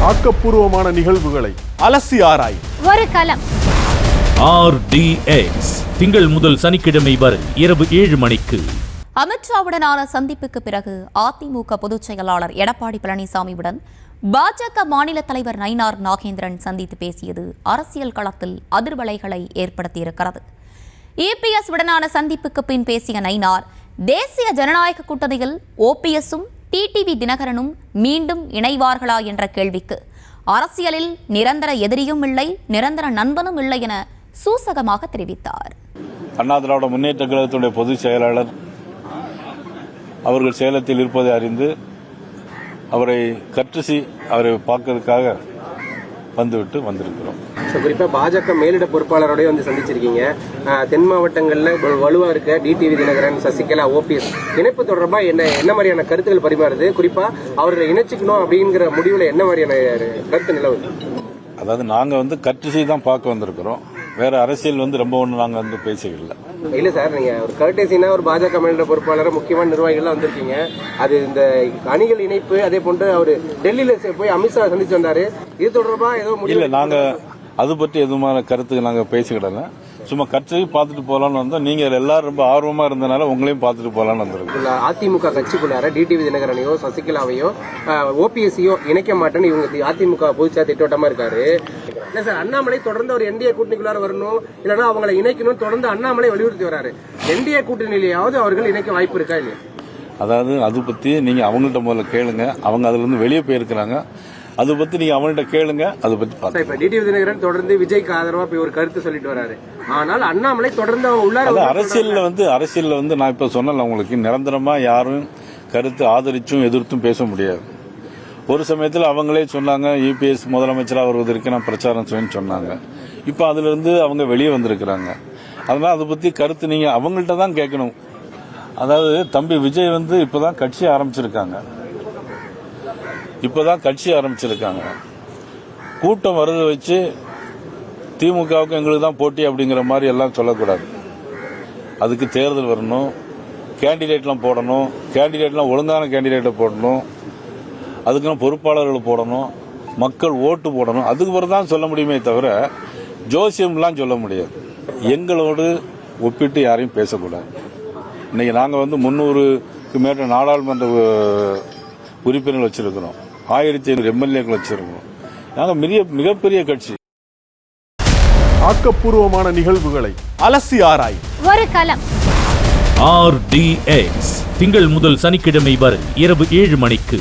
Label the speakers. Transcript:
Speaker 1: ஆக்கப்பூர்வமான நிகழ்வுகளை அலசி ஆராய்
Speaker 2: ஒரு களம்.
Speaker 3: RDX திங்கள் முதல் சனிக்கிழமை வரை இரவு 7 மணிக்கு.
Speaker 2: அமித்ஷாவுடனான சந்திப்புக்கு பிறகு அதிமுக பொதுச் செயலாளர் எடப்பாடி பழனிசாமியுடன் பாஜக மாநில தலைவர் நயினார் நாகேந்திரன் சந்தித்து பேசியது அரசியல் களத்தில் அதிர்வலைகளை ஏற்படுத்தியிருக்கிறது. EPS உடனான சந்திப்புக்கு பின் பேசிய நயினார், தேசிய ஜனநாயக கூட்டணியில் OPS-உம் TTV தினகரனும் மீண்டும் இணைவார்களா என்ற கேள்விக்கு அரசியலில் நிரந்தர எதிரியும் இல்லை, நிரந்தர நண்பனும் இல்லை என சூசகமாக தெரிவித்தார்.
Speaker 4: அண்ணா திராவிட முன்னேற்ற கழகத்துடைய பொதுச் செயலாளர் அவர்கள் சேலத்தில் இருப்பதை அறிந்து அவரை கற்றுசி அவரை பார்க்கறதுக்காக வந்துவிட்டு வந்திருக்கிறோம்.
Speaker 5: குறிப்பாக பாஜக மேலிட பொறுப்பாளரோடய வந்து சந்திச்சிருக்கீங்க. தென் மாவட்டங்களில் வலுவாக இருக்க DTV தினகரன், சசிகலா, OPS இணைப்பு தொடர்பாக என்ன மாதிரியான கருத்துக்கள் பரிமாறுது? குறிப்பாக அவர்களை இணைச்சிக்கணும் அப்படிங்கிற முடிவில் என்ன மாதிரியான கருத்து நிலவுது?
Speaker 4: அதாவது நாங்கள் வந்து கற்றுசி தான் பார்க்க வந்திருக்கிறோம். வேற அரசியல் ரொம்ப ஒன்று நாங்கள் வந்து பேசிக்கல.
Speaker 5: இல்லை சார், நீங்கள் ஒரு கர்டேசினா ஒரு பாஜக மாநில பொறுப்பாளர், முக்கியமான நிர்வாகிகள்லாம் வந்திருக்கீங்க. அது இந்த அணிகள் இணைப்பு, அதே போன்று அவர் டெல்லியில் போய் அமித்ஷா சந்திச்சு வந்தார். இது தொடர்பாக ஏதோ
Speaker 4: இல்லை, நாங்கள் அது பற்றி எதுமான கருத்துக்கு நாங்கள் பேசிக்கிடல. சும்மா கட்சி பார்த்துட்டு போகலான்னு வந்தோம். நீங்கள் எல்லாரும் ரொம்ப ஆர்வமாக இருந்தனால உங்களையும் பார்த்துட்டு போகலான்னு வந்திருக்கோம்.
Speaker 5: அதிமுக கட்சிக்குள்ளார DTV தினகரனையோ சசிகலாவையோ OPS-ஐயோ இணைக்க மாட்டேன்னு இவங்க அதிமுக பொதுச்சா திட்டவட்டமாக இருக்காரு. இல்லை சார், அண்ணாமலை தொடர்ந்து அவர் NDA கூட்டணிக்குள்ளார வரணும், இல்லைன்னா அவங்களை இணைக்கணும் தொடர்ந்து அண்ணாமலை வலியுறுத்தி வராரு. NDA கூட்டணியிலேயாவது அவர்கள் இணைக்க வாய்ப்பு இருக்கா இல்லையா?
Speaker 4: அதாவது அது பற்றி நீங்கள் அவங்கள்ட்ட முதல்ல கேளுங்க. அவங்க அதுலேருந்து வெளியே போயிருக்கிறாங்க. அதை பற்றி நீங்கள் அவங்கள்ட்ட கேளுங்க. அதை பற்றி பார்த்தா
Speaker 5: இப்போ DTV தினகரன் தொடர்ந்து விஜய்க்கு ஆதரவாக போய் ஒரு கருத்து சொல்லிட்டு வராரு. ஆனால் அண்ணாமலை தொடர்ந்து உள்ளார
Speaker 4: அரசியலில் வந்து நான் இப்போ சொன்னல உங்களுக்கு, நிரந்தரமாக யாரும் கருத்து ஆதரிச்சும் எதிர்த்தும் பேச முடியாது. ஒரு சமயத்தில் அவங்களே சொன்னாங்க EPS முதலமைச்சராக வருவதற்கு நான் பிரச்சாரம் செய்யணும்னு சொன்னாங்க. இப்போ அதிலிருந்து அவங்க வெளியே வந்திருக்கிறாங்க. அதனால் அதை பற்றி கருத்து நீங்கள் அவங்கள்ட்ட தான் கேட்கணும். அதாவது தம்பி விஜய் வந்து இப்போதான் கட்சி ஆரம்பிச்சிருக்காங்க. கூட்டம் வரது வச்சு திமுகவுக்கு எங்களுக்கு தான் போட்டி அப்படிங்கிற மாதிரி எல்லாம் சொல்லக்கூடாது. அதுக்கு தேர்தல் வரணும், கேண்டிடேட்லாம் போடணும், கேண்டிடேட்லாம் ஒழுங்கான கேண்டிடேட்டை போடணும், அதுக்குன்னு பொறுப்பாளர்களை போடணும், மக்கள் ஓட்டு போடணும். அதுக்கு பிறகு தான் சொல்ல முடியுமே தவிர ஜோசியம்லாம் சொல்ல முடியாது. எங்களோடு ஒப்பிட்டு யாரையும் பேசக்கூடாது. இன்னைக்கு நாங்கள் வந்து 300க்கு மேற்பட்ட நாடாளுமன்ற உறுப்பினர்கள் வச்சிருக்கிறோம், 1500 MLA-க்கள் வச்சிருக்கிறோம். நாங்கள் மிகப்பெரிய கட்சி.
Speaker 1: ஆக்கப்பூர்வமான நிகழ்வுகளை அலசி ஆராய்
Speaker 2: ஒரு களம்.
Speaker 3: RDX திங்கள் முதல் சனிக்கிழமை வரை இரவு 7 மணிக்கு.